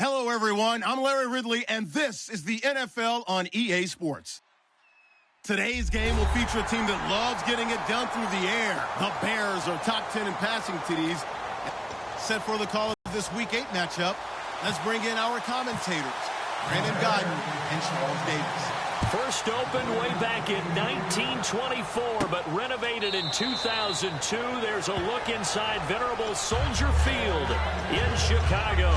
Hello, everyone. I'm Larry Ridley, and this is the NFL on EA Sports. Today's game will feature a team that loves getting it done through the air. The Bears are top 10 in passing TDs. Set for the call of this Week 8 matchup. Let's bring in our commentators, Brandon Godden and Charles Davis. First opened way back in 1924, but renovated in 2002. There's a look inside venerable Soldier Field in Chicago.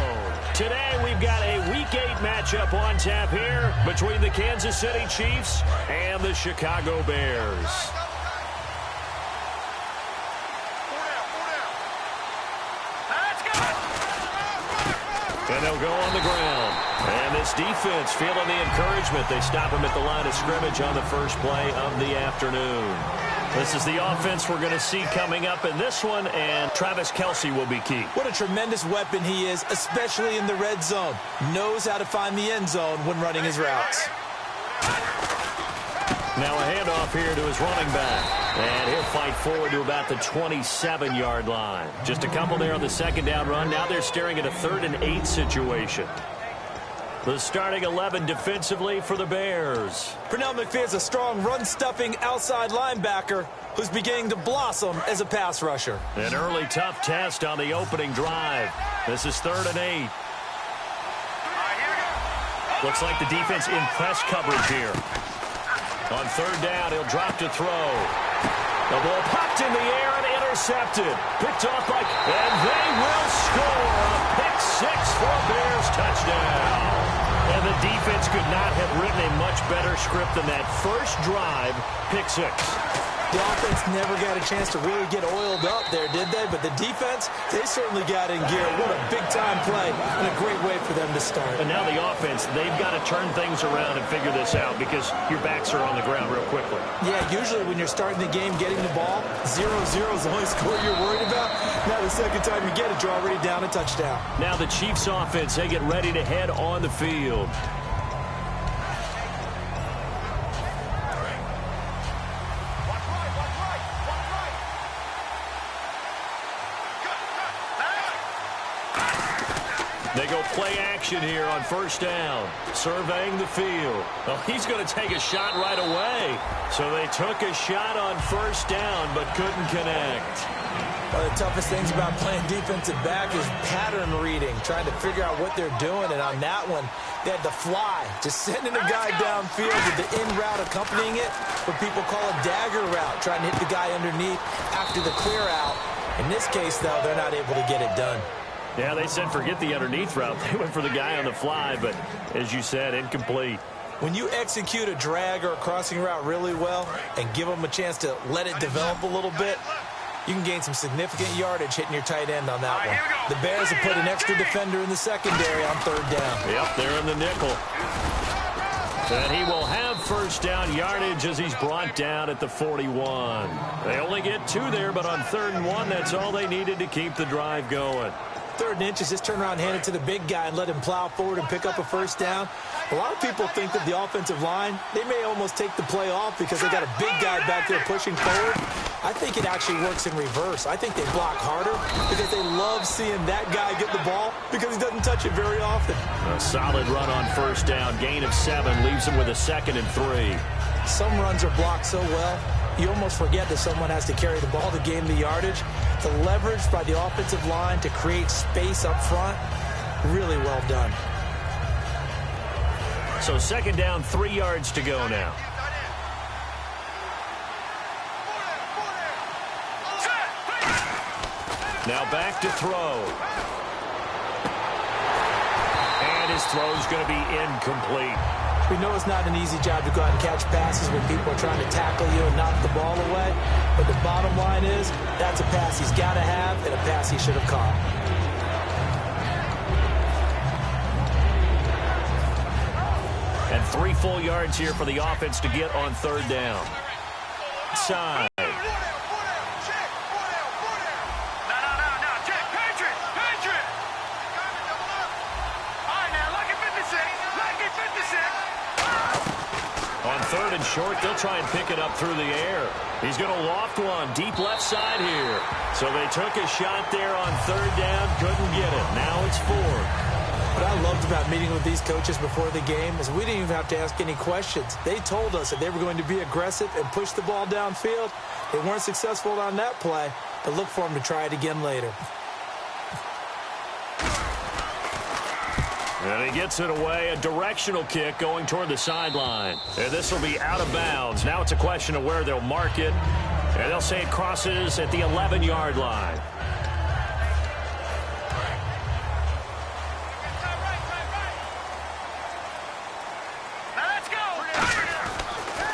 Today we've got a Week 8 matchup on tap here between the Kansas City Chiefs and the Chicago Bears. And they'll go on the ground. And this defense feeling the encouragement. They stop him at the line of scrimmage on the first play of the afternoon. This is the offense we're going to see coming up in this one, and Travis Kelce will be key. What a tremendous weapon he is, especially in the red zone. Knows how to find the end zone when running his routes. Now a handoff here to his running back. And he'll fight forward to about the 27-yard line. Just a couple there on the second down run. Now they're staring at a 3rd and 8 situation. The starting 11 defensively for the Bears. Pernell McPhee's a strong run-stuffing outside linebacker who's beginning to blossom as a pass rusher. An early tough test on the opening drive. This is 3rd and 8. Looks like the defense in press coverage here. On 3rd down, he'll drop to throw. The ball popped in the air and intercepted. Picked off by, and they will score a pick 6 for a Bears touchdown. And the defense could not have written a much better script than that first drive, pick 6. The offense never got a chance to really get oiled up there, did they? But the defense, they certainly got in gear. What a big-time play and a great way for them to start. And now the offense, they've got to turn things around and figure this out because your backs are on the ground real quickly. Yeah, usually when you're starting the game, getting the ball, 0-0 is the only score you're worried about. Now the second time you get it, you're already down a touchdown. Now the Chiefs offense, they get ready to head on the field. They go play action here on 1st down. Surveying the field. Well, he's going to take a shot right away. So they took a shot on 1st down, but couldn't connect. One of the toughest things about playing defensive back is pattern reading, trying to figure out what they're doing. And on that one, they had to fly, just sending a guy downfield with the in route accompanying it, what people call a dagger route, trying to hit the guy underneath after the clear out. In this case, though, they're not able to get it done. Yeah, they said forget the underneath route. They went for the guy on the fly, but as you said, incomplete. When you execute a drag or a crossing route really well and give them a chance to let it develop a little bit, you can gain some significant yardage hitting your tight end on that one. The Bears have put an extra defender in the secondary on 3rd down. Yep, they're in the nickel. And he will have 1st down yardage as he's brought down at the 41. They only get 2 there, but on 3rd and 1, that's all they needed to keep the drive going. 3rd and inches, just turn around and hand it to the big guy and let him plow forward and pick up a 1st down. A lot of people think that the offensive line, they may almost take the play off because they got a big guy back there pushing forward. I think it actually works in reverse. I think they block harder because they love seeing that guy get the ball because he doesn't touch it very often. A solid run on 1st down. Gain of 7 leaves him with a 2nd and 3. Some runs are blocked so well, you almost forget that someone has to carry the ball to gain the yardage. The leverage by the offensive line to create space up front, really well done. So 2nd down, 3 yards to go now. Now back to throw. And his throw's going to be incomplete. We know it's not an easy job to go out and catch passes when people are trying to tackle you and knock the ball away. But the bottom line is, that's a pass he's got to have and a pass he should have caught. And 3 full yards here for the offense to get on 3rd down. Side. On 3rd and short, they'll try and pick it up through the air. He's going to loft one deep left side here. So they took a shot there on 3rd down, couldn't get it. Now it's 4th. What I loved about meeting with these coaches before the game is we didn't even have to ask any questions. They told us that they were going to be aggressive and push the ball downfield. They weren't successful on that play, but look for them to try it again later. And he gets it away, a directional kick going toward the sideline. And this will be out of bounds. Now it's a question of where they'll mark it. And they'll say it crosses at the 11-yard line.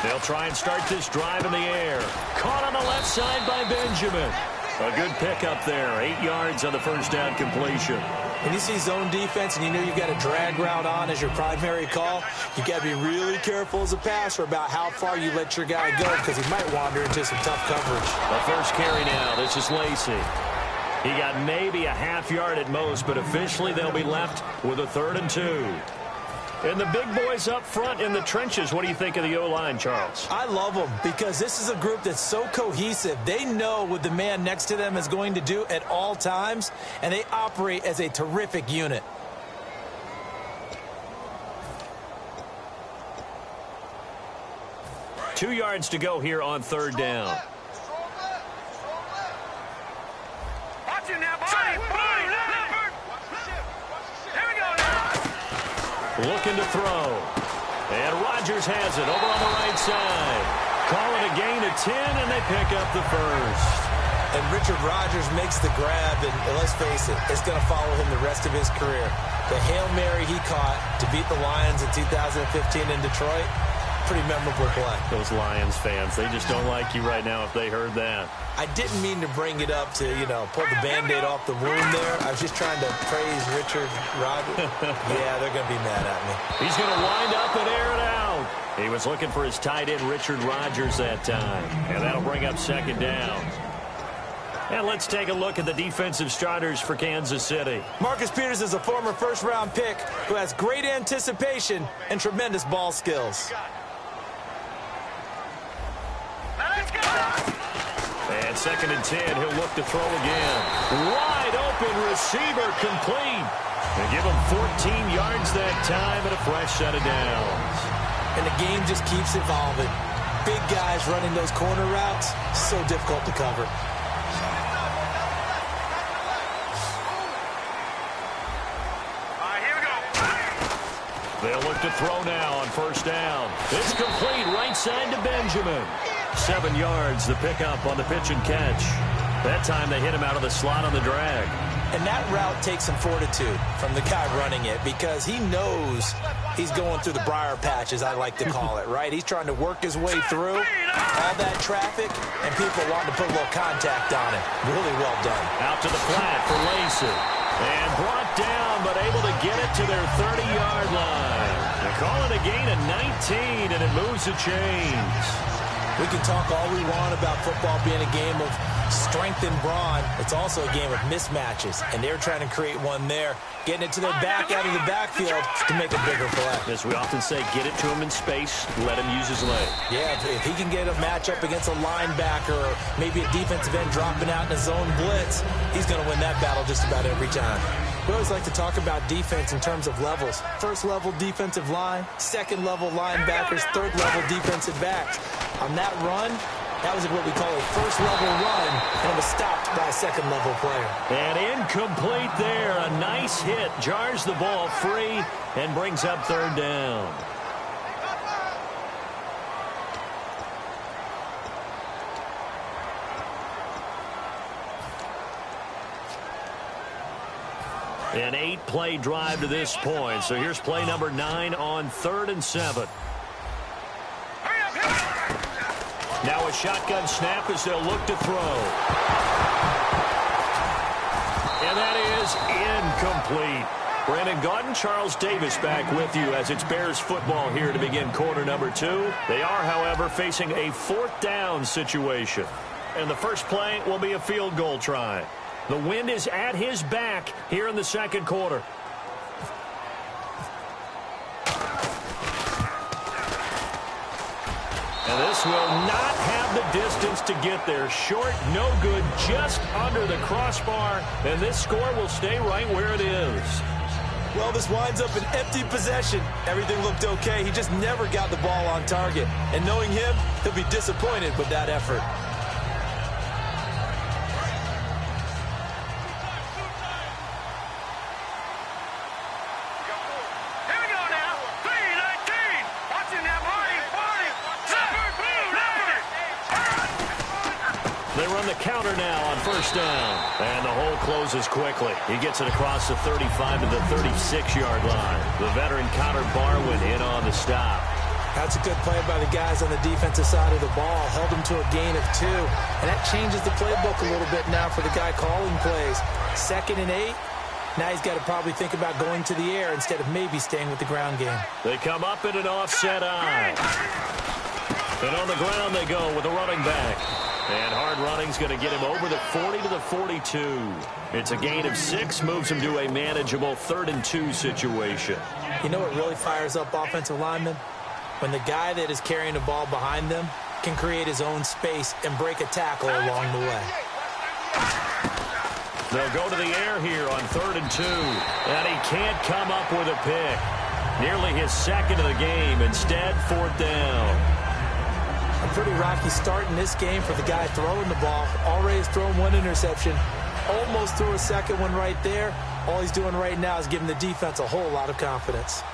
They'll try and start this drive in the air. Caught on the left side by Benjamin. A good pickup there. 8 yards on the first down completion. When you see zone defense and you know you've got a drag route on as your primary call, you've got to be really careful as a passer about how far you let your guy go because he might wander into some tough coverage. The first carry now. This is Lacey. He got maybe a half yard at most, but officially they'll be left with a 3rd and 2. And the big boys up front in the trenches. What do you think of the O-line, Charles? I love them because this is a group that's so cohesive. They know what the man next to them is going to do at all times, and they operate as a terrific unit. Two yards to go here on 3rd down. Looking to throw. And Rodgers has it over on the right side. Call it a gain of 10, and they pick up the first. And Richard Rodgers makes the grab, and let's face it, it's going to follow him the rest of his career. The Hail Mary he caught to beat the Lions in 2015 in Detroit, pretty memorable play. Those Lions fans, they just don't like you right now if they heard that. I didn't mean to bring it up to, pull the Band-Aid off the wound there. I was just trying to praise Richard Rodgers. Yeah, they're going to be mad at me. He's going to wind up and air it out. He was looking for his tight end, Richard Rodgers, that time. And that'll bring up 2nd down. And let's take a look at the defensive starters for Kansas City. Marcus Peters is a former first-round pick who has great anticipation and tremendous ball skills. And 2nd and 10, he'll look to throw again. Wide open receiver complete. They give him 14 yards that time and a fresh set of downs. And the game just keeps evolving. Big guys running those corner routes, so difficult to cover. They'll look to throw now on 1st down. It's complete right side to Benjamin. 7 yards, the pickup on the pitch and catch. That time they hit him out of the slot on the drag. And that route takes some fortitude from the guy running it because he knows he's going through the briar patch, as I like to call it, right? He's trying to work his way through all that traffic, and people wanting to put a little contact on it. Really well done. Out to the flat for Lacey. And brought down, but able to get it to their 30-yard line. They call it a gain of 19, and it moves the chains. We can talk all we want about football being a game of strength and brawn. It's also a game of mismatches, and they're trying to create one there, getting it to their back out of the backfield to make a bigger play. As we often say, get it to him in space, let him use his leg. Yeah, if he can get a matchup against a linebacker or maybe a defensive end dropping out in a zone blitz, he's going to win that battle just about every time. We always like to talk about defense in terms of levels. First-level defensive line, second-level linebackers, third-level defensive backs. On that run, that was what we call a first-level run, and it was stopped by a second-level player. And incomplete there. A nice hit. Jars the ball free and brings up 3rd down. An 8-play drive to this point. So here's play number 9 on 3rd and 7. Now a shotgun snap as they'll look to throw. And that is incomplete. Brandon Gaudin, Charles Davis back with you as it's Bears football here to begin quarter number 2. They are, however, facing a 4th down situation. And the first play will be a field goal try. The wind is at his back here in the 2nd quarter. And this will not have the distance to get there. Short, no good, just under the crossbar. And this score will stay right where it is. Well, this winds up an empty possession. Everything looked okay. He just never got the ball on target. And knowing him, he'll be disappointed with that effort. They run the counter now on first down. And the hole closes quickly. He gets it across the 35 to the 36-yard line. The veteran Connor Barwin in on the stop. That's a good play by the guys on the defensive side of the ball. Held them to a gain of 2. And that changes the playbook a little bit now for the guy calling plays. 2nd and 8. Now he's got to probably think about going to the air instead of maybe staying with the ground game. They come up in an offset eye. And on the ground they go with a running back. And hard running's going to get him over the 40 to the 42. It's a gain of 6, moves him to a manageable 3rd and 2 situation. You know what really fires up offensive linemen? When the guy that is carrying the ball behind them can create his own space and break a tackle along the way. They'll go to the air here on 3rd and 2. And he can't come up with a pick. Nearly his 2nd of the game. Instead, 4th down. A pretty rocky start in this game for the guy throwing the ball. Already has thrown 1 interception. Almost threw a 2nd one right there. All he's doing right now is giving the defense a whole lot of confidence.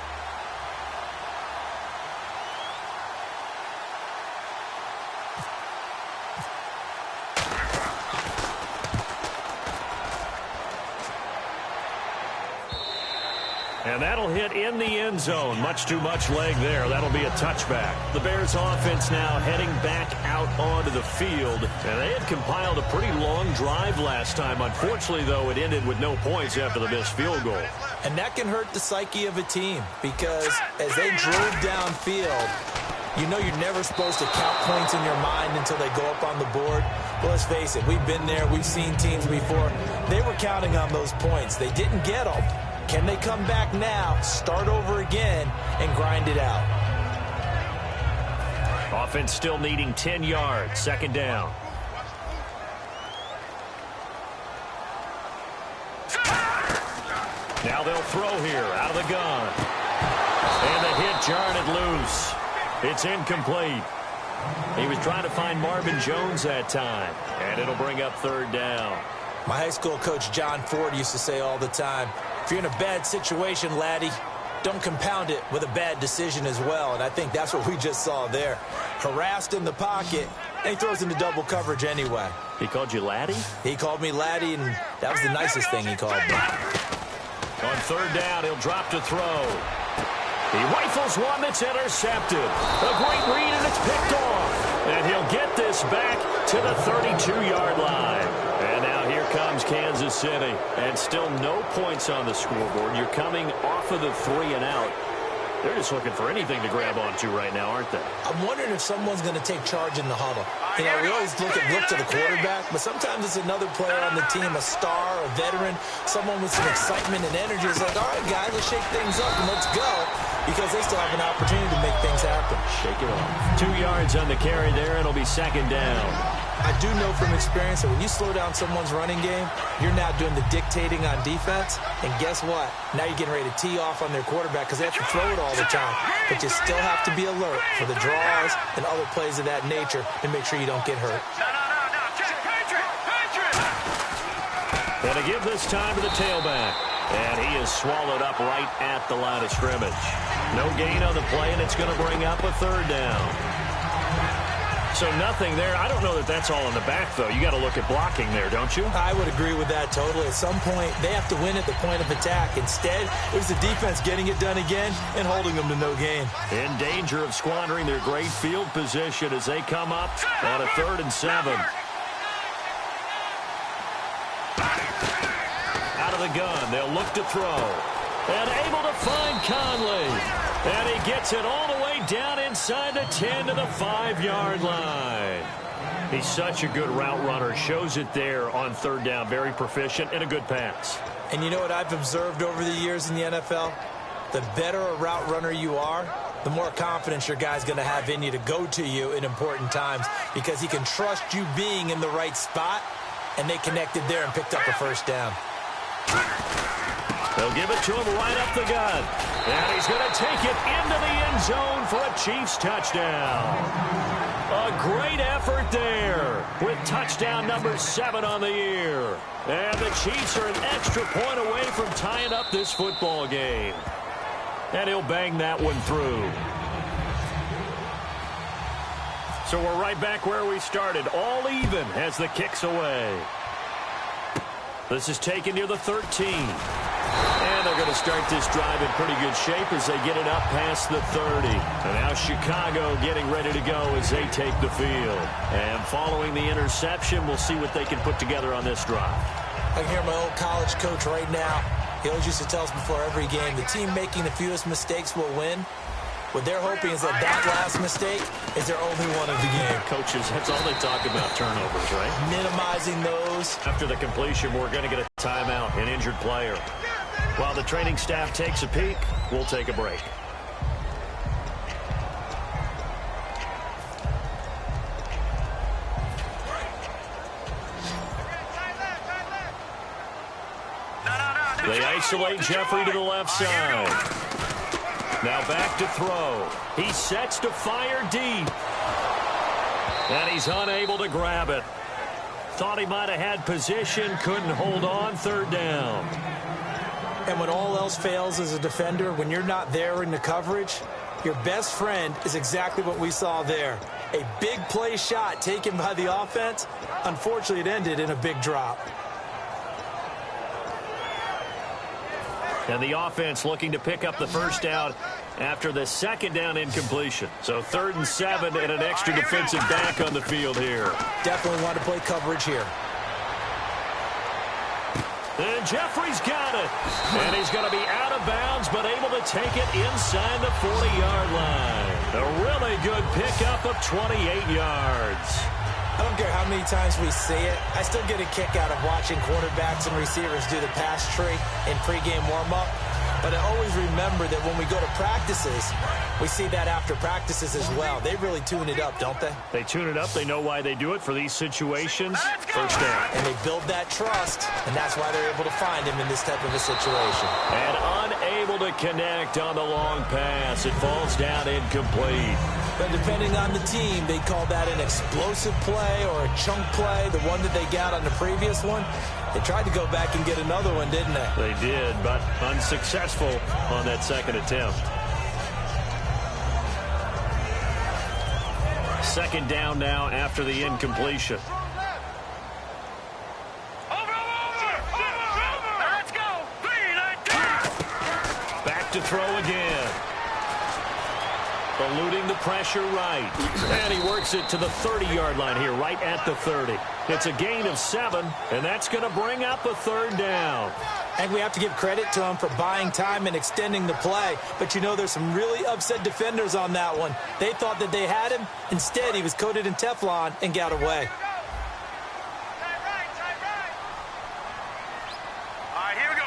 And that'll hit in the end zone. Much too much leg there. That'll be a touchback. The Bears offense now heading back out onto the field. And they had compiled a pretty long drive last time. Unfortunately, though, it ended with no points after the missed field goal. And that can hurt the psyche of a team because as they drove downfield, you know you're never supposed to count points in your mind until they go up on the board. Well, let's face it, we've been there. We've seen teams before. They were counting on those points. They didn't get them. Can they come back now, start over again, and grind it out? Offense still needing 10 yards. 2nd down. Now they'll throw here out of the gun. And the hit jarred it loose. It's incomplete. He was trying to find Marvin Jones that time. And it'll bring up 3rd down. My high school coach, John Ford, used to say all the time, if you're in a bad situation, laddie, don't compound it with a bad decision as well. And I think that's what we just saw there. Harassed in the pocket, and he throws into double coverage anyway. He called you laddie? He called me laddie, and that was the nicest thing he called me. On 3rd down, he'll drop to throw. He rifles one that's intercepted. A great read, and it's picked off. And he'll get this back to the 32-yard line. And now here comes Kansas City. And still no points on the scoreboard. You're coming off of the 3 and out. They're just looking for anything to grab onto right now, aren't they? I'm wondering if someone's going to take charge in the huddle. You know, we always look to the quarterback, but sometimes it's another player on the team, a star, a veteran, someone with some excitement and energy. It's like, all right, guys, let's shake things up and let's go, because they still have an opportunity to make things happen. Shake it off. 2 yards on the carry there, and it'll be 2nd down. I do know from experience that when you slow down someone's running game, you're now doing the dictating on defense. And guess what? Now you're getting ready to tee off on their quarterback because they have to throw it all the time. But you still have to be alert for the draws and other plays of that nature to make sure you don't get hurt. And to give this time to the tailback. And he is swallowed up right at the line of scrimmage. No gain on the play, and it's going to bring up a 3rd down. So nothing there. I don't know that that's all in the back, though. You got to look at blocking there, don't you? I would agree with that totally. At some point, they have to win at the point of attack. Instead, it was the defense getting it done again and holding them to no gain. In danger of squandering their great field position as they come up on a 3rd and 7. Out of the gun, they'll look to throw. And able to find Conley. And he gets it all the way down inside the 10 to the 5-yard line. He's such a good route runner. Shows it there on 3rd down. Very proficient and a good pass. And you know what I've observed over the years in the NFL? The better a route runner you are, the more confidence your guy's going to have in you to go to you in important times because he can trust you being in the right spot, and they connected there and picked up a 1st down. They'll give it to him right up the gut. And he's going to take it into the end zone for a Chiefs touchdown. A great effort there with touchdown number 7 on the year. And the Chiefs are an extra point away from tying up this football game. And he'll bang that one through. So we're right back where we started. All even as the kick's away. This is taken near the 13. And they're going to start this drive in pretty good shape as they get it up past the 30. And now Chicago getting ready to go as they take the field. And following the interception, we'll see what they can put together on this drive. I can hear my old college coach right now. He always used to tell us before every game, the team making the fewest mistakes will win. What they're hoping is that last mistake is their only one of the game. Coaches, that's all they talk about, turnovers, right? Minimizing those. After the completion, we're going to get a timeout, an injured player. While the training staff takes a peek, we'll take a break. They isolate Jeffrey to the left side. Now back to throw. He sets to fire deep. And he's unable to grab it. Thought he might have had position, couldn't hold on, 3rd down. And when all else fails as a defender, when you're not there in the coverage, your best friend is exactly what we saw there. A big play shot taken by the offense. Unfortunately, it ended in a big drop. And the offense looking to pick up the first down after the 2nd down incompletion. So 3rd and 7 and an extra defensive back on the field here. Definitely want to play coverage here. And Jeffrey's got it. And he's going to be out of bounds, but able to take it inside the 40-yard line. A really good pickup of 28 yards. I don't care how many times we see it. I still get a kick out of watching quarterbacks and receivers do the pass tree in pregame warm-up. But I always remember that when we go to practices, we see that after practices as well. They really tune it up, don't they? They tune it up. They know why they do it for these situations. First down. And they build that trust, and that's why they're able to find him in this type of a situation. And unable to connect on the long pass. It falls down incomplete. But depending on the team, they call that an explosive play or a chunk play, the one that they got on the previous one. They tried to go back and get another one, didn't they? They did, but unsuccessful on that 2nd attempt. 2nd down now after the incompletion. Back to throw again. Eluding the pressure right. And he works it to the 30-yard line here, right at the 30. It's a gain of 7, and that's going to bring up a 3rd down. And we have to give credit to him for buying time and extending the play. But, you know, there's some really upset defenders on that one. They thought that they had him. Instead, he was coated in Teflon and got away. All right, here we go.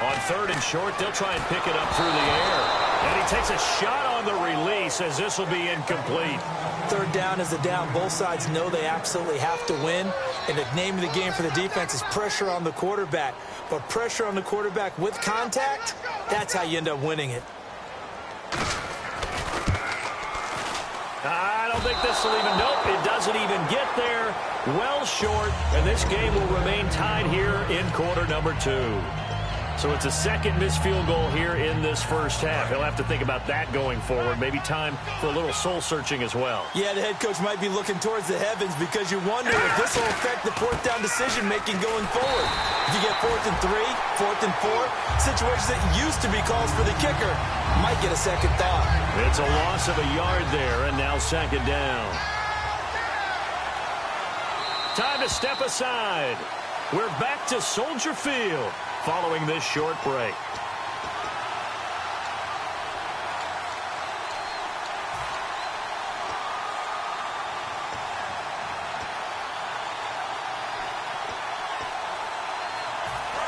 On 3rd and short, they'll try and pick it up through the air. And he takes a shot on the release as this will be incomplete. 3rd down is the down. Both sides know they absolutely have to win. And the name of the game for the defense is pressure on the quarterback. But pressure on the quarterback with contact, that's how you end up winning it. I don't think this will even, nope, it doesn't even get there. Well short, and this game will remain tied here in quarter number 2. So it's a 2nd missed field goal here in this first half. He'll have to think about that going forward. Maybe time for a little soul-searching as well. Yeah, the head coach might be looking towards the heavens because you wonder if this will affect the 4th down decision-making going forward. If you get 4th and 3, 4th and 4, situations that used to be calls for the kicker might get a second thought. It's a loss of a yard there, and now 2nd down. Time to step aside. We're back to Soldier Field following this short break.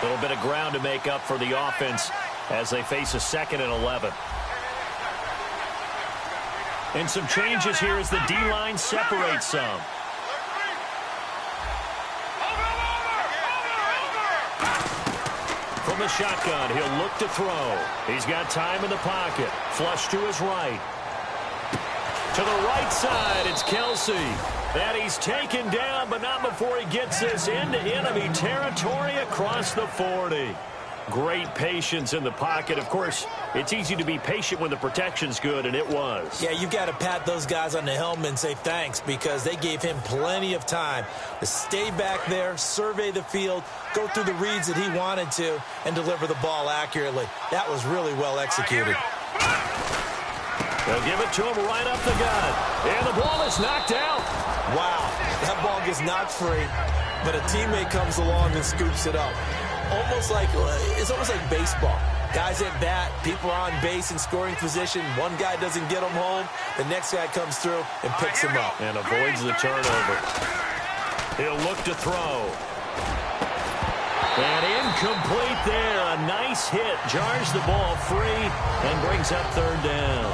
A little bit of ground to make up for the offense as they face a 2nd and 11. And some changes here as the D-line separates some. From the shotgun, he'll look to throw. He's got time in the pocket. Flush to his right. To the right side, it's Kelsey. And he's taken down, but not before he gets this into enemy territory across the 40. Great patience in the pocket. Of course, it's easy to be patient when the protection's good, and it was. Yeah, you've got to pat those guys on the helmet and say thanks because they gave him plenty of time to stay back there, survey the field, go through the reads that he wanted to, and deliver the ball accurately. That was really well executed. They'll give it to him right up the gut. And the ball is knocked out. Wow, that ball gets knocked free, but a teammate comes along and scoops it up. It's almost like baseball. Guys at bat, people are on base in scoring position. One guy doesn't get him home. The next guy comes through and picks him up. And avoids the turnover. He'll look to throw. And incomplete there. A nice hit. Jars the ball free and brings up third down.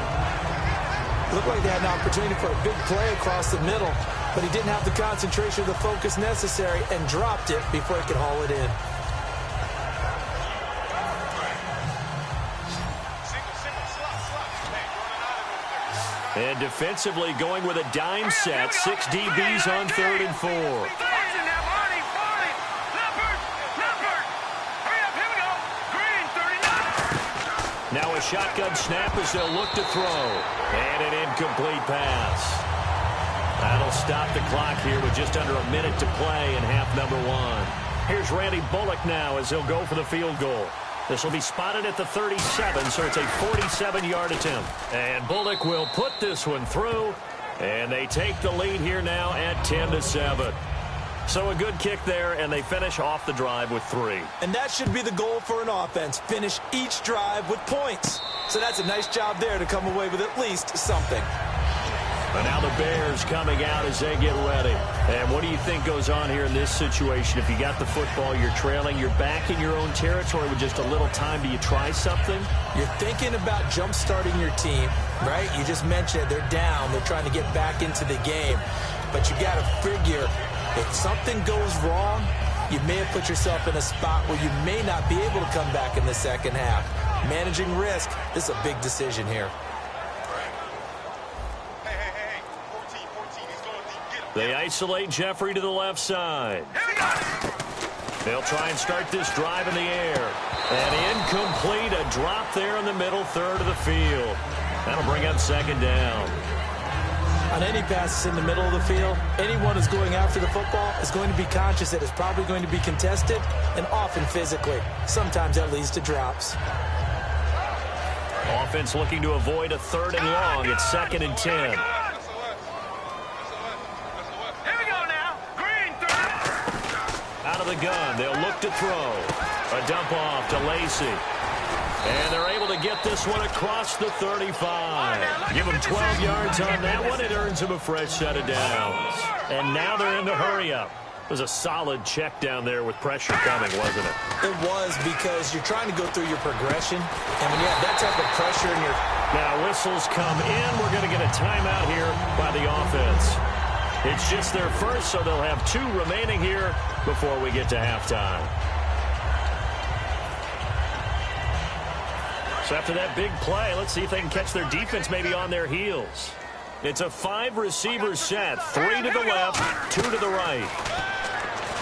Looked like they had an opportunity for a big play across the middle, but he didn't have the concentration or the focus necessary and dropped it before he could haul it in. And defensively going with a dime set. 6 DBs on 3rd and 4. Now a shotgun snap as they'll look to throw. And an incomplete pass. That'll stop the clock here with just under a minute to play in half number 1. Here's Randy Bullock now as he'll go for the field goal. This will be spotted at the 37, so it's a 47-yard attempt. And Bullock will put this one through, and they take the lead here now at 10-7. So a good kick there, and they finish off the drive with 3. And that should be the goal for an offense. Finish each drive with points. So that's a nice job there to come away with at least something. But now the Bears coming out as they get ready. And what do you think goes on here in this situation? If you got the football, you're trailing, you're back in your own territory with just a little time. Do you try something? You're thinking about jump-starting your team, right? You just mentioned it. They're down. They're trying to get back into the game. But you got to figure if something goes wrong, you may have put yourself in a spot where you may not be able to come back in the second half. Managing risk, this is a big decision here. They isolate Jeffrey to the left side. They'll try and start this drive in the air. And incomplete, a drop there in the middle third of the field. That'll bring up second down. On any passes in the middle of the field, anyone who's going after the football is going to be conscious that it's probably going to be contested and often physically. Sometimes that leads to drops. Offense looking to avoid a 3rd and long. It's 2nd and 10. Out of the gun, they'll look to throw. A dump off to Lacey. And they're able to get this one across the 35. Give them 12 yards on that one. It earns them a fresh set of downs. And now they're in the hurry-up. It was a solid check down there with pressure coming, wasn't it? It was, because you're trying to go through your progression. And when you have that type of pressure in your... Now whistles come in. We're going to get a timeout here by the offense. It's just their first, so they'll have 2 remaining here before we get to halftime. So after that big play, let's see if they can catch their defense maybe on their heels. It's a 5-receiver set. 3 to the left, 2 to the right.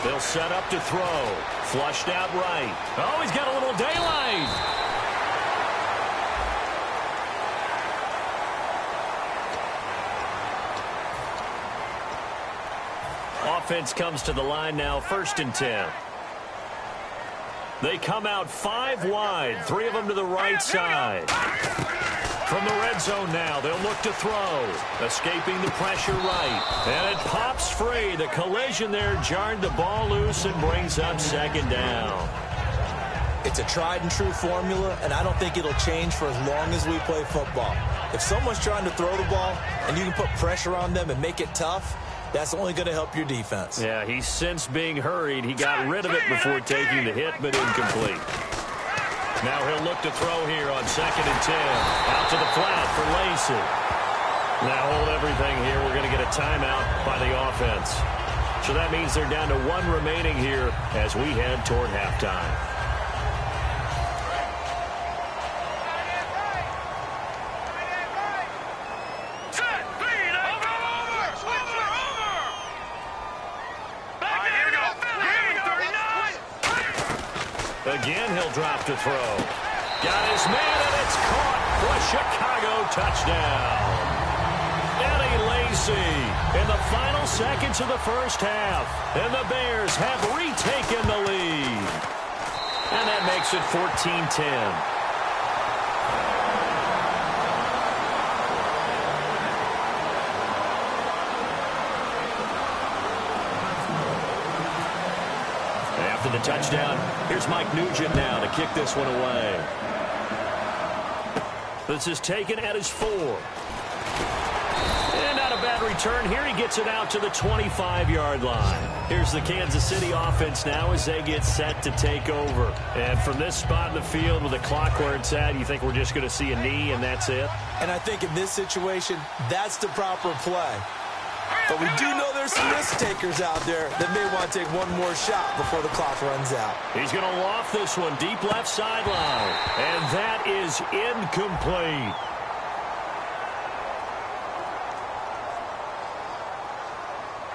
They'll set up to throw. Flushed out right. Oh, he's got a little daylight. Offense comes to the line now, 1st and 10. They come out 5 wide, 3 of them to the right side. From the red zone now, they'll look to throw. Escaping the pressure right. And it pops free. The collision there jarred the ball loose and brings up 2nd down. It's a tried-and-true formula, and I don't think it'll change for as long as we play football. If someone's trying to throw the ball and you can put pressure on them and make it tough, that's only going to help your defense. Yeah, he's since being hurried. He got rid of it before taking the hit, but incomplete. Now he'll look to throw here on 2nd and 10. Out to the flat for Lacey. Now hold everything here. We're going to get a timeout by the offense. So that means they're down to 1 remaining here as we head toward halftime. he'll drop to throw. Got his man, and it's caught for a Chicago touchdown. Eddie Lacy in the final seconds of the first half. And the Bears have retaken the lead. And that makes it 14-10. After the touchdown, here's Mike Nugent now to kick this one away. This is taken at his 4. And not a bad return here. He gets it out to the 25-yard line. Here's the Kansas City offense now as they get set to take over. And from this spot in the field with the clock where it's at, you think we're just going to see a knee and that's it? And I think in this situation, that's the proper play. But we do know there's some risk takers out there that may want to take one more shot before the clock runs out. He's going to loft this one deep left sideline. And that is incomplete.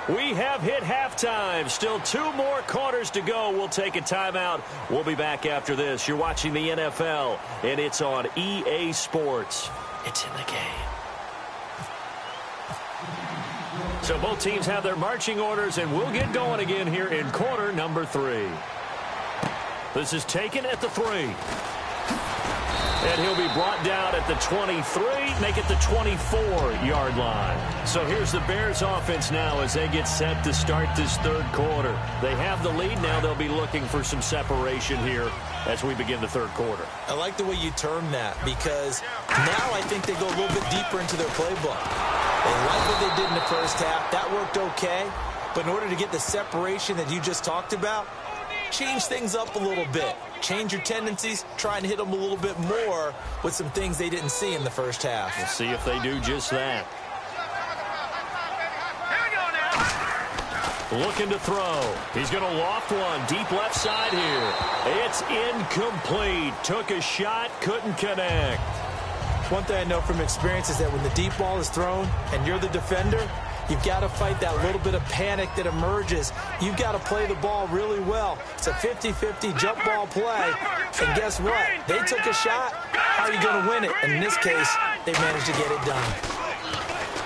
We have hit halftime. Still 2 more quarters to go. We'll take a timeout. We'll be back after this. You're watching the NFL, and it's on EA Sports. It's in the game. So both teams have their marching orders, and we'll get going again here in quarter number 3. This is taken at the 3. And he'll be brought down at the 23, make it the 24-yard line. So here's the Bears offense now as they get set to start this third quarter. They have the lead. Now they'll be looking for some separation here as we begin the third quarter. I like the way you term that because now I think they go a little bit deeper into their playbook. They like what they did in the first half. That worked okay. But in order to get the separation that you just talked about, change things up a little bit. Change your tendencies, try and hit them a little bit more with some things they didn't see in the first half. We'll see if they do just that. Looking to throw. He's going to loft one deep left side here. It's incomplete. Took a shot, couldn't connect. One thing I know from experience is that when the deep ball is thrown and you're the defender, you've got to fight that little bit of panic that emerges. You've got to play the ball really well. It's a 50-50 jump ball play. And guess what? They took a shot. How are you going to win it? And in this case, they managed to get it done.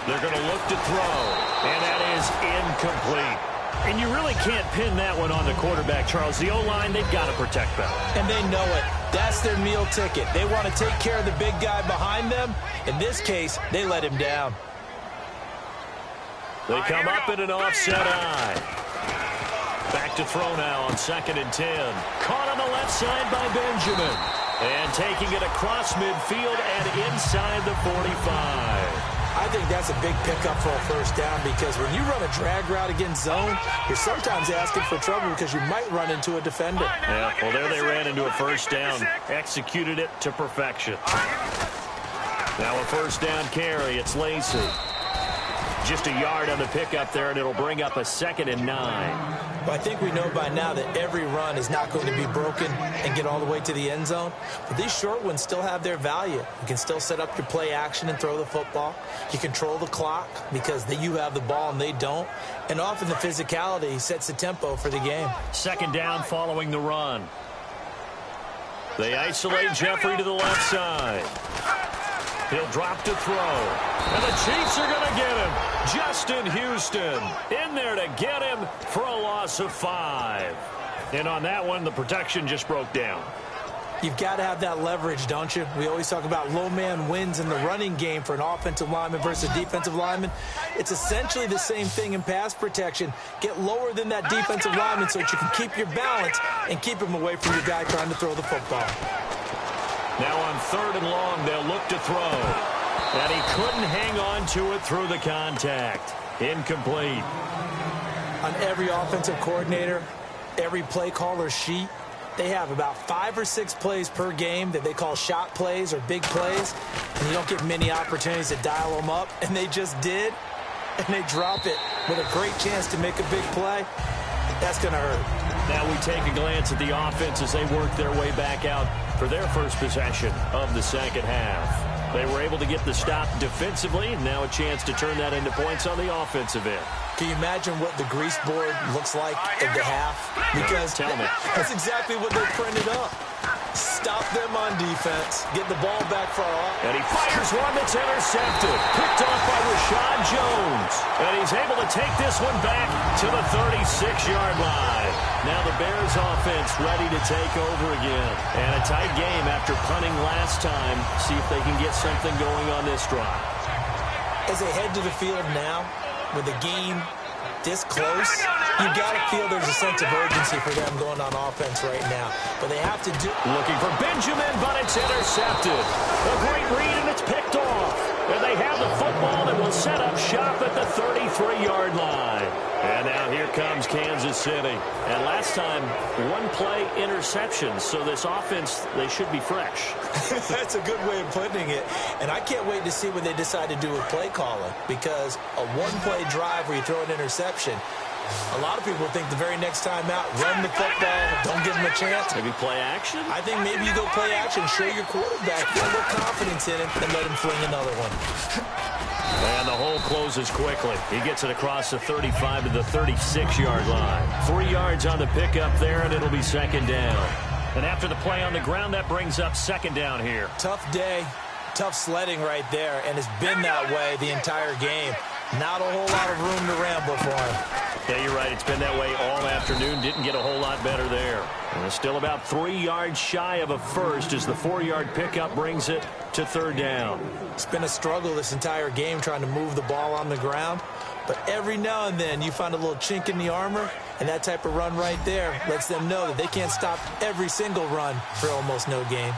They're going to look to throw. And that is incomplete. And you really can't pin that one on the quarterback, Charles. The O-line, they've got to protect that. And they know it. That's their meal ticket. They want to take care of the big guy behind them. In this case, they let him down. They come up in an offset eye. Back to throw now on 2nd and 10. Caught on the left side by Benjamin. And taking it across midfield and inside the 45. I think that's a big pickup for a first down because when you run a drag route against zone, you're sometimes asking for trouble because you might run into a defender. Yeah, well, there they ran into a first down. Executed it to perfection. Now a first down carry. It's Lacy. Just a yard on the pickup there, and it'll bring up a 2nd and 9. Well, I think we know by now that every run is not going to be broken and get all the way to the end zone. But these short ones still have their value. You can still set up your play action and throw the football. You control the clock because you have the ball and they don't. And often the physicality sets the tempo for the game. 2nd down following the run. They isolate Jeffrey to the left side. He'll drop to throw. And the Chiefs are going to get him. Justin Houston in there to get him for a loss of 5. And on that one, the protection just broke down. You've got to have that leverage, don't you? We always talk about low man wins in the running game for an offensive lineman versus defensive lineman. It's essentially the same thing in pass protection. Get lower than that defensive lineman so that you can keep your balance and keep him away from your guy trying to throw the football. Now on 3rd and long, they'll look to throw. And he couldn't hang on to it through the contact. Incomplete. On every offensive coordinator, every play caller sheet, they have about 5 or 6 plays per game that they call shot plays or big plays. And you don't get many opportunities to dial them up. And they just did. And they drop it with a great chance to make a big play. That's going to hurt. Now we take a glance at the offense as they work their way back out for their first possession of the second half. They were able to get the stop defensively, and now a chance to turn that into points on the offensive end. Can you imagine what the grease board looks like at the half? Because tell me. That's exactly what they printed up. Stop them on defense. Get the ball back far off. And he fires one that's intercepted. Picked off by Rashad Jones. And he's able to take this one back to the 36-yard line. Now the Bears offense ready to take over again. And a tight game after punting last time. See if they can get something going on this drive. As they head to the field now, with the game this close, you got to feel there's a sense of urgency for them going on offense right now. But they have to do... Looking for Benjamin, but it's intercepted. A great read, and it's picked off. And they have the football that will set up shop at the 33-yard line. And now here comes Kansas City. And last time, one-play interception. So this offense, they should be fresh. That's a good way of putting it. And I can't wait to see what they decide to do with play calling. Because a one-play drive where you throw an interception, a lot of people think the very next time out, run the football, don't give them a chance. Maybe play action? I think maybe you go play action, show your quarterback, get a little confidence in him, and let him fling another one. And the hole closes quickly. He gets it across the 35 to the 36-yard line. 3 yards on the pickup there, and it'll be second down. And after the play on the ground, that brings up second down here. Tough day, tough sledding right there, and it's been that way the entire game. Not a whole lot of room to ramble for him. Yeah, you're right. It's been that way all afternoon. Didn't get a whole lot better there. And it's still about 3 yards shy of a first as the 4-yard pickup brings it to third down. It's been a struggle this entire game trying to move the ball on the ground. But every now and then you find a little chink in the armor, and that type of run right there lets them know that they can't stop every single run for almost no gain.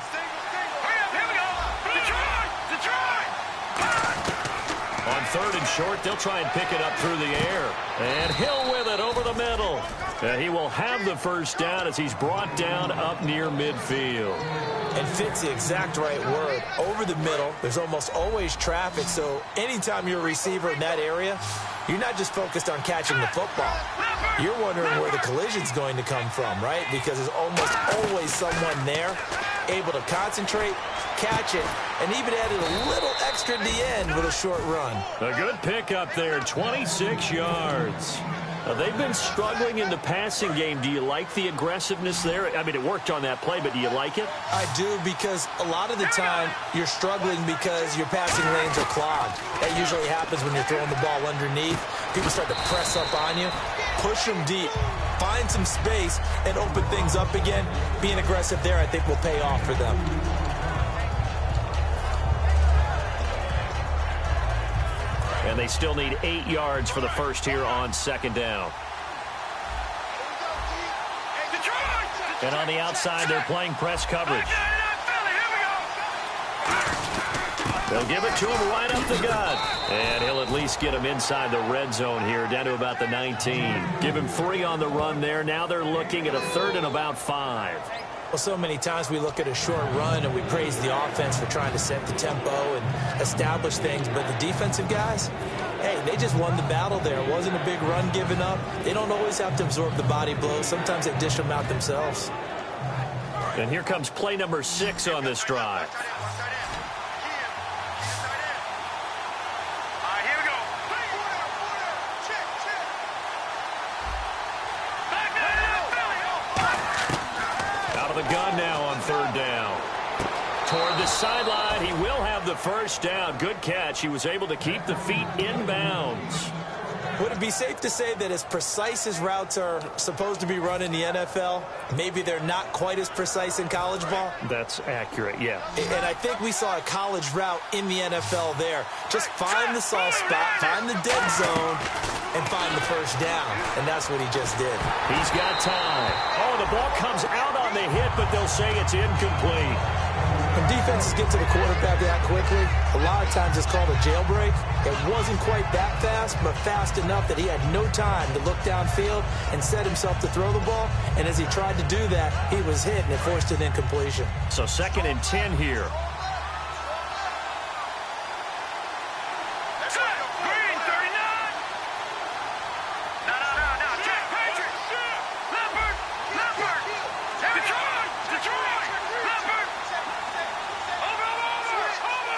On third and short, they'll try and pick it up through the air. And Hill with it over the middle. And he will have the first down as he's brought down up near midfield. And fit's the exact right word. Over the middle, there's almost always traffic, so anytime you're a receiver in that area, you're not just focused on catching the football. You're wondering where the collision's going to come from, right? Because there's almost always someone there able to concentrate, catch it, and even added a little extra at the end with a short run. A good pickup there, 26 yards. They've been struggling in the passing game. Do you like the aggressiveness there? I mean, it worked on that play, but do you like it? I do, because a lot of the time you're struggling because your passing lanes are clogged. That usually happens when you're throwing the ball underneath. People start to press up on you. Push them deep. Find some space and open things up again. Being aggressive there, I think, will pay off for them. And they still need 8 yards for the first here on second down. And on the outside, they're playing press coverage. They'll give it to him right up the gut. And he'll at least get him inside the red zone here, down to about the 19. Give him 3 on the run there. Now they're looking at a third and about 5. Well, so many times we look at a short run and we praise the offense for trying to set the tempo and establish things. But the defensive guys, hey, they just won the battle there. It wasn't a big run given up. They don't always have to absorb the body blows. Sometimes they dish them out themselves. And here comes play number 6 on this drive. Gun now on third down. Toward the sideline, he will have the first down. Good catch. He was able to keep the feet inbounds. Would it be safe to say that as precise as routes are supposed to be run in the NFL, maybe they're not quite as precise in college ball? That's accurate, yeah. And I think we saw a college route in the NFL there. Just find the soft spot, find the dead zone, and find the first down. And that's what he just did. He's got time. Oh, the ball comes out on the hit, but they'll say it's incomplete. When defenses get to the quarterback that quickly, a lot of times it's called a jailbreak. It wasn't quite that fast, but fast enough that he had no time to look downfield and set himself to throw the ball. And as he tried to do that, he was hit, and it forced an incompletion. So 2nd and 10 here.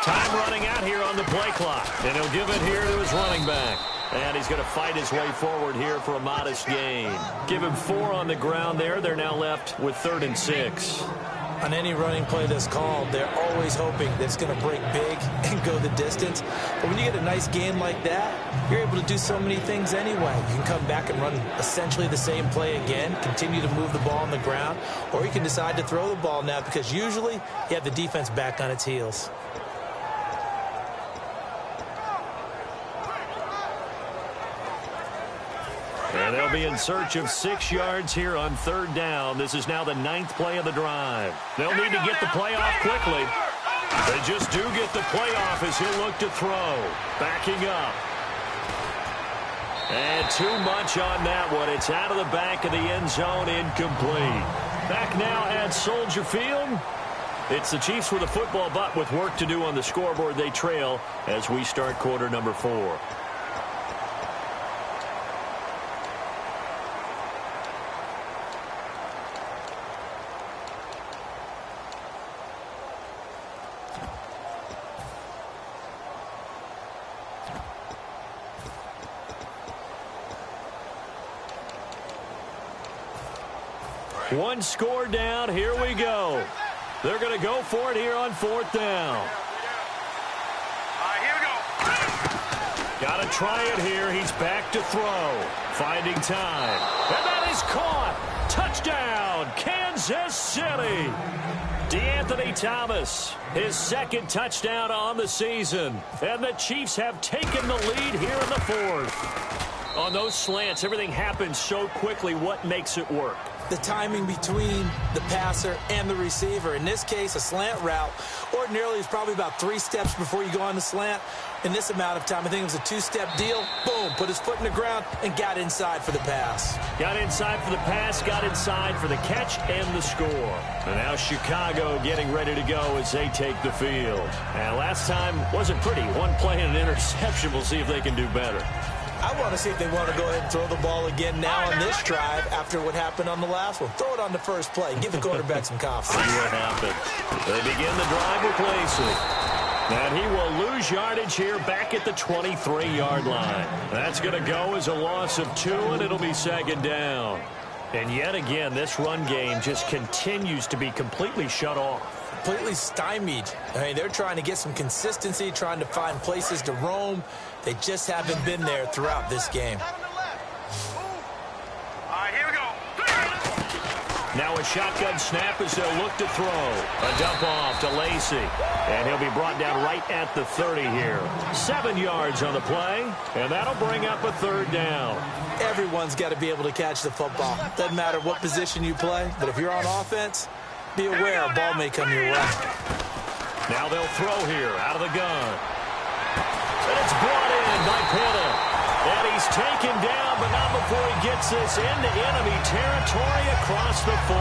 Time running out here on the play clock. And he'll give it here to his running back. And he's going to fight his way forward here for a modest gain. Give him 4 on the ground there. They're now left with 3rd and 6. On any running play that's called, they're always hoping that it's going to break big and go the distance. But when you get a nice game like that, you're able to do so many things anyway. You can come back and run essentially the same play again, continue to move the ball on the ground, or you can decide to throw the ball now because usually you have the defense back on its heels. And they'll be in search of 6 yards here on third down. This is now the 9th play of the drive. They'll need to get the play off quickly. They just do get the play off as he'll look to throw. Backing up. And too much on that one. It's out of the back of the end zone, incomplete. Back now at Soldier Field. It's the Chiefs with a football, but with work to do on the scoreboard, they trail as we start quarter number 4. One score down. Here we go. They're going to go for it here on 4th down. Here we go. Got to try it here. He's back to throw. Finding time. And that is caught. Touchdown, Kansas City. DeAnthony Thomas, his 2nd touchdown on the season. And the Chiefs have taken the lead here in the 4th. On those slants, everything happens so quickly. What makes it work? The timing between the passer and the receiver. In this case, a slant route ordinarily is probably about 3 steps before you go on the slant. In this amount of time, I think it was a 2-step deal. Boom, put his foot in the ground and got inside for the pass. Got inside for the pass, got inside for the catch and the score. And now Chicago getting ready to go as they take the field. And last time wasn't pretty. 1 play and an interception. We'll see if they can do better. I want to see if they want to go ahead and throw the ball again now on this drive after what happened on the last one. Throw it on the first play. Give the quarterback some confidence. See what happens. They begin the drive with Lacey. And he will lose yardage here back at the 23-yard line. That's going to go as a loss of 2, and it'll be 2nd down. And yet again, this run game just continues to be completely shut off. Completely stymied. I mean, they're trying to get some consistency, trying to find places to roam. They just haven't been there throughout this game. Here we go. Now a shotgun snap as they'll look to throw. A dump off to Lacey. And he'll be brought down right at the 30 here. 7 yards on the play. And that'll bring up a 3rd down. Everyone's got to be able to catch the football. Doesn't matter what position you play. But if you're on offense, be aware a ball may come your way. Now they'll throw here out of the gun. And it's brought in by Pitta. And he's taken down, but not before he gets this into enemy territory across the 40.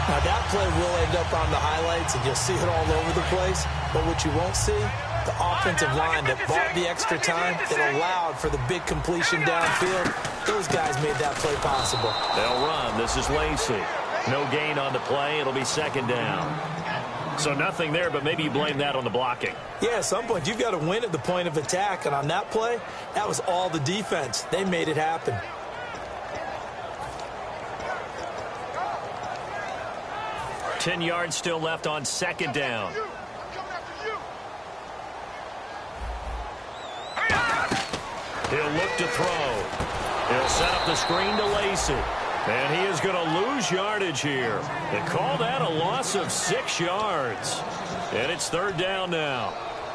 Now that play will end up on the highlights, and you'll see it all over the place. But what you won't see, the offensive line that bought the extra time, that allowed for the big completion downfield, those guys made that play possible. They'll run. This is Lacey. No gain on the play. It'll be 2nd down. So nothing there, but maybe you blame that on the blocking. Yeah, at some point, you've got to win at the point of attack. And on that play, that was all the defense. They made it happen. Ten yards still left on 2nd down. He'll look to throw. He'll set up the screen to Lacey. And he is going to lose yardage here. They call that a loss of 6 yards. And it's 3rd down now.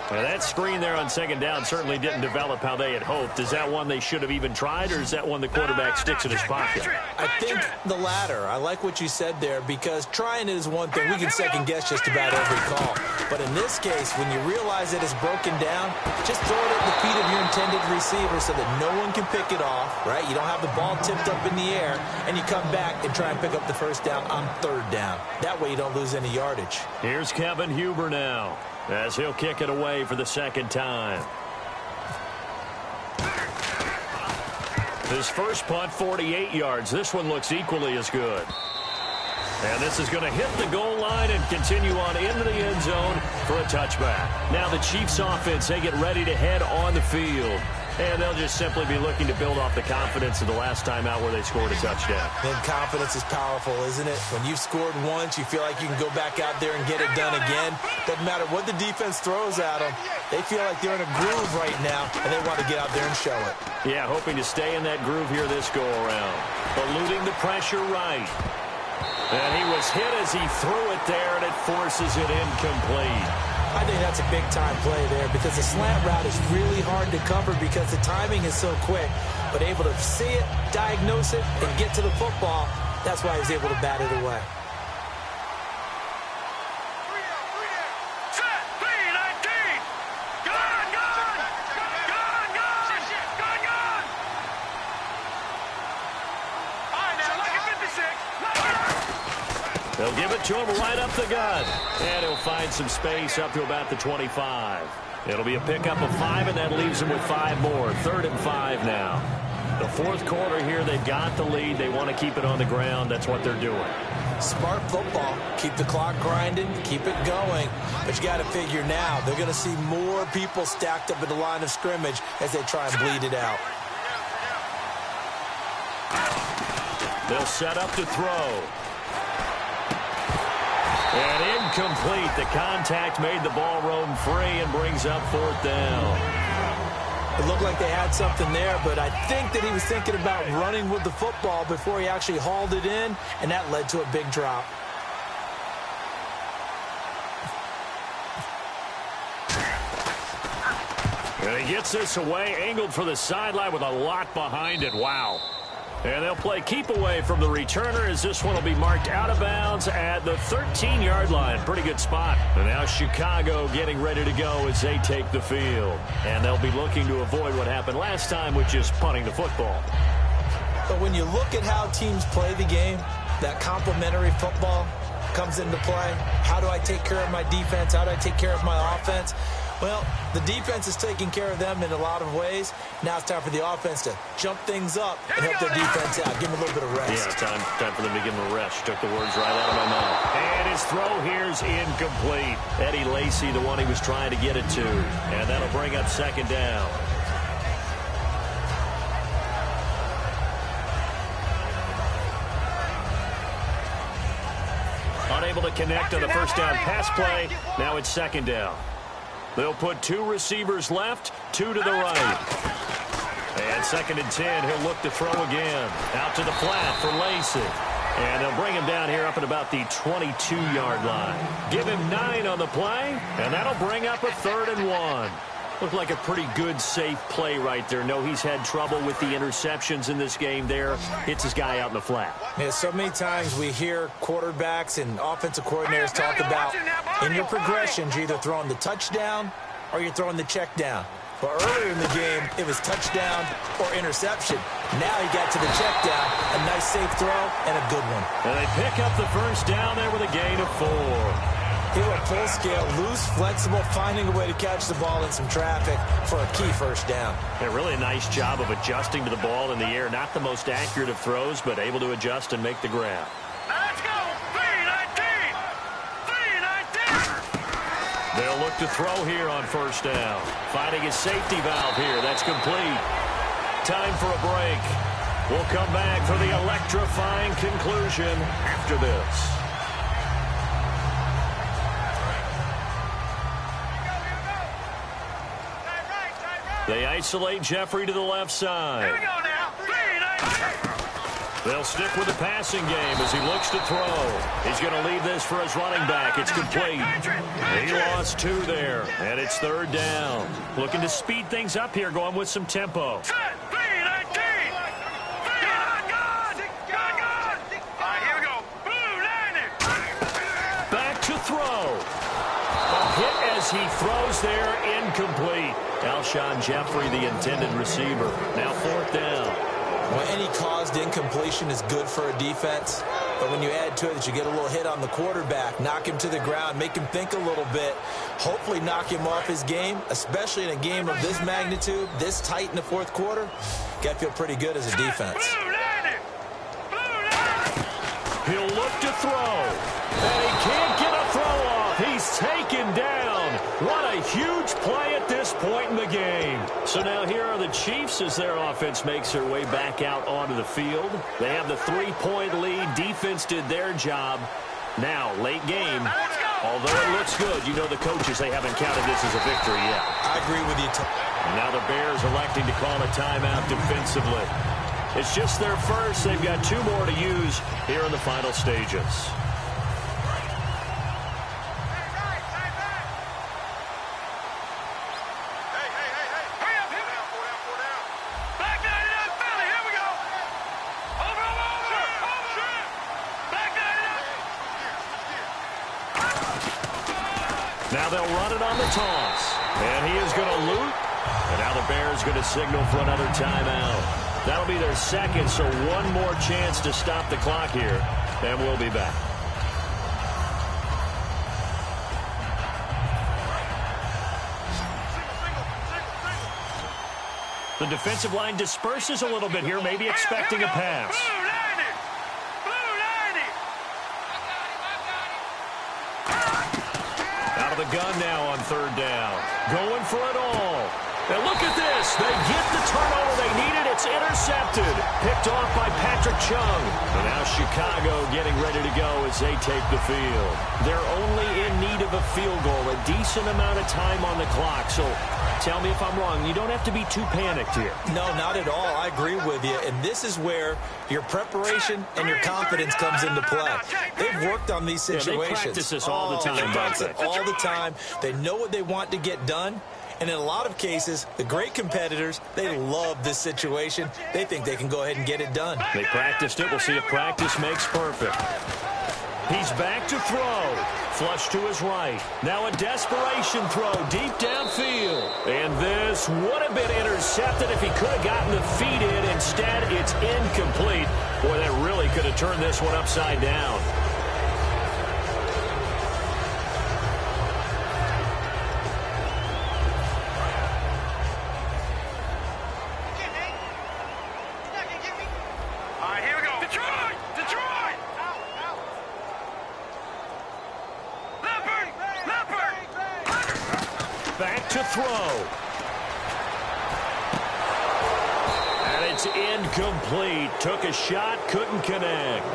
Now that screen there on 2nd down certainly didn't develop how they had hoped. Is that one they should have even tried, or is that one the quarterback sticks in his pocket? I think the latter. I like what you said there, because trying it is one thing. We can second-guess just about every call. But in this case, when you realize that it's broken down, just throw it at the feet of your intended receiver so that no one can pick it off, right? You don't have the ball tipped up in the air, and you come back and try and pick up the 1st down on 3rd down. That way you don't lose any yardage. Here's Kevin Huber now, as he'll kick it away for the 2nd time. His first punt, 48 yards. This one looks equally as good. And this is going to hit the goal line and continue on into the end zone for a touchback. Now the Chiefs offense, they get ready to head on the field. And they'll just simply be looking to build off the confidence of the last time out where they scored a touchdown. And confidence is powerful, isn't it? When you've scored once, you feel like you can go back out there and get it done again. Doesn't matter what the defense throws at them. They feel like they're in a groove right now, and they want to get out there and show it. Yeah, hoping to stay in that groove here this go-around. Eluding the pressure right. And he was hit as he threw it there, and it forces it incomplete. I think that's a big-time play there because the slant route is really hard to cover because the timing is so quick. But able to see it, diagnose it, and get to the football, that's why he was able to bat it away. They'll give it to him right up the gut. And he'll find some space up to about the 25. It'll be a pickup of 5, and that leaves him with 5 more. 3rd and 5 now. The fourth quarter here, they've got the lead. They want to keep it on the ground. That's what they're doing. Smart football. Keep the clock grinding. Keep it going. But you got to figure now, they're going to see more people stacked up at the line of scrimmage as they try and bleed it out. They'll set up to throw. And incomplete. The contact made the ball roam free and brings up 4th down. It looked like they had something there, but I think that he was thinking about running with the football before he actually hauled it in, and that led to a big drop. And he gets this away, angled for the sideline with a lot behind it. Wow. And they'll play keep away from the returner as this one will be marked out of bounds at the 13-yard line. Pretty good spot. And now Chicago getting ready to go as they take the field. And they'll be looking to avoid what happened last time, which is punting the football. But when you look at how teams play the game, that complementary football comes into play. How do I take care of my defense? How do I take care of my offense? Well, the defense is taking care of them in a lot of ways. Now it's time for the offense to jump things up and help their defense out. Give them a little bit of rest. Yeah, time for them to give them a rest. Took the words right out of my mouth. And his throw here's incomplete. Eddie Lacy, the one he was trying to get it to. And that'll bring up 2nd down. Unable to connect on the first down pass play. Now it's 2nd down. They'll put 2 receivers left, 2 to the right. And 2nd and 10, he'll look to throw again. Out to the flat for Lacy. And they'll bring him down here up at about the 22-yard line. Give him 9 on the play, and that'll bring up a 3rd and 1. Looked like a pretty good, safe play right there. No, he's had trouble with the interceptions in this game there. Hits his guy out in the flat. Yeah, so many times we hear quarterbacks and offensive coordinators talk about in your progressions, you're either throwing the touchdown or you're throwing the check down. But earlier in the game, it was touchdown or interception. Now he got to the check down, a nice safe throw, and a good one. And they pick up the first down there with a gain of 4. He went full scale, loose, flexible, finding a way to catch the ball in some traffic for a key first down. Yeah, really a nice job of adjusting to the ball in the air. Not the most accurate of throws, but able to adjust and make the grab. Let's go! 3-19! 3-19! They'll look to throw here on first down. Finding his safety valve here. That's complete. Time for a break. We'll come back for the electrifying conclusion after this. They isolate Jeffrey to the left side. Here we go now. 3-19! They'll stick with the passing game as he looks to throw. He's going to leave this for his running back. It's complete. He lost 2 there, and it's 3rd down. Looking to speed things up here, going with some tempo. Set! 3-19! 3-19! Here we go. Blue 90! Back to throw. A hit as he throws there, incomplete. Alshon Jeffrey, the intended receiver. Now 4th down. Well, any caused incompletion is good for a defense. But when you add to it that you get a little hit on the quarterback, knock him to the ground, make him think a little bit, hopefully knock him off his game, especially in a game of this magnitude, this tight in the fourth quarter, got to feel pretty good as a defense. He'll look to throw. And he can't get a throw off. He's taken down. What a huge play at this point in the game. So now here are the Chiefs as their offense makes their way back out onto the field. They have the 3-point lead. Defense did their job. Now, late game, although it looks good, you know the coaches, they haven't counted this as a victory yet. I agree with you. And now the Bears electing to call a timeout defensively. It's just their first. They've got 2 more to use here in the final stages. Now they'll run it on the toss. And he is going to loot. And now the Bears going to signal for another timeout. That'll be their second, so one more chance to stop the clock here. And we'll be back. The defensive line disperses a little bit here, maybe expecting a pass. Out of the gun now on 3rd down. Going for it all. And look at this. They get the turnover they needed. It's intercepted. Picked off by Patrick Chung. And now Chicago getting ready to go as they take the field. They're only in need of a field goal, a decent amount of time on the clock. So tell me if I'm wrong. You don't have to be too panicked here. No, not at all. I agree with you. And this is where your preparation and your confidence comes into play. They've worked on these situations. Yeah, they practice this all the time. They practice it all the time. They know what they want to get done. And in a lot of cases, the great competitors, they love this situation. They think they can go ahead and get it done. They practiced it. We'll see if practice makes perfect. He's back to throw. Flush to his right. Now a desperation throw deep downfield. And this would have been intercepted if he could have gotten the feet in. Instead, it's incomplete. Boy, that really could have turned this one upside down. Back to throw. And it's incomplete. Took a shot, couldn't connect.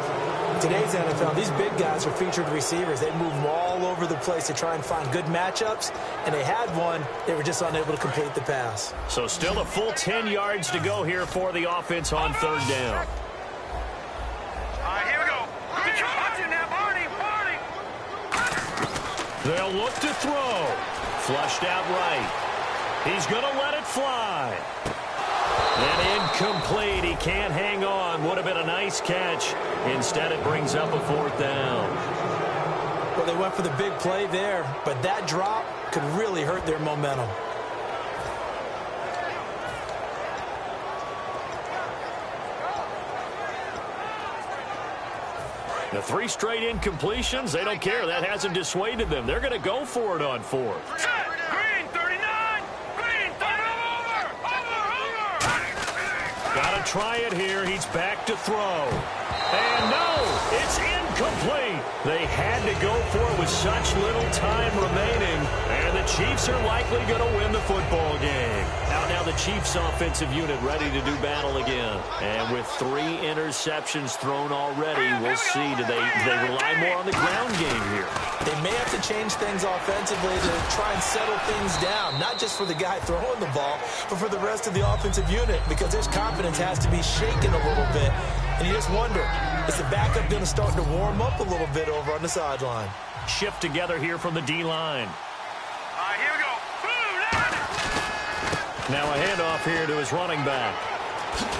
Today's NFL, these big guys are featured receivers. They move all over the place to try and find good matchups, and they had one. They were just unable to complete the pass. So still a full 10 yards to go here for the offense on 3rd down. Here we go. Watch it now, Barney. They'll look to throw. Flushed out right. He's going to let it fly. And incomplete. He can't hang on. Would have been a nice catch. Instead, it brings up a 4th down. Well, they went for the big play there, but that drop could really hurt their momentum. The 3 straight incompletions, they don't care. That hasn't dissuaded them. They're going to go for it on 4th. Green, 39. Green, over. Got to try it here. He's back to throw. And no, it's incomplete. They had to go for it with such little time remaining. And the Chiefs are likely going to win the football game. Now the Chiefs offensive unit ready to do battle again. And with 3 interceptions thrown already, we'll see. Do they rely more on the ground game here? They may have to change things offensively to try and settle things down, not just for the guy throwing the ball, but for the rest of the offensive unit, because his confidence has to be shaken a little bit. And you just wonder, is the backup going to start to warm up a little bit over on the sideline? Shift together here from the D-line. Here we go. Now a handoff here to his running back.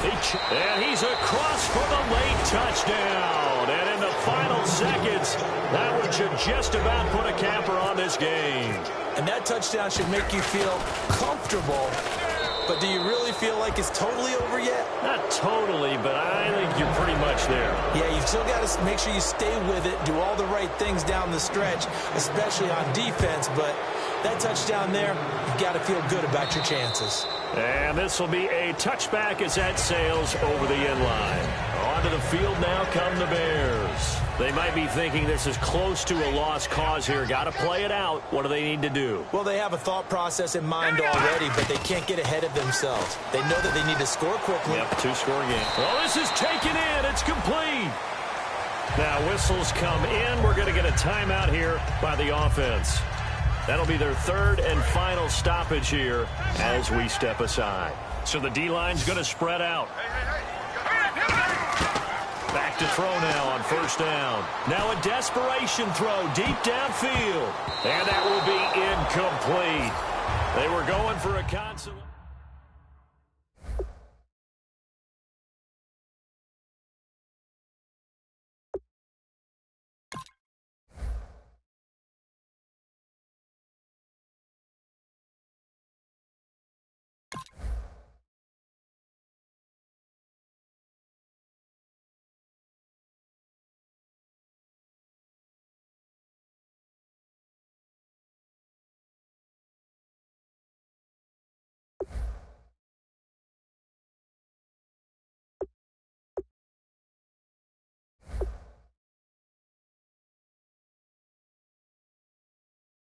And he's across for the late touchdown. And in the final seconds, that one should just about put a capper on this game. And that touchdown should make you feel comfortable. But do you really feel like it's totally over yet? Not totally, but I think you're pretty much there. Yeah, you've still got to make sure you stay with it, do all the right things down the stretch, especially on defense. But that touchdown there, you've got to feel good about your chances. And this will be a touchback as that sails over the end line. Onto the field now come the Bears. They might be thinking this is close to a lost cause here. Got to play it out. What do they need to do? Well, they have a thought process in mind already, but they can't get ahead of themselves. They know that they need to score quickly. Yep, 2-score game. Well, this is taken in. It's complete. Now, whistles come in. We're going to get a timeout here by the offense. That'll be their third and final stoppage here as we step aside. So the D-line's going to spread out. Back to throw now on first down. Now a desperation throw deep downfield. And that will be incomplete. They were going for a consolation.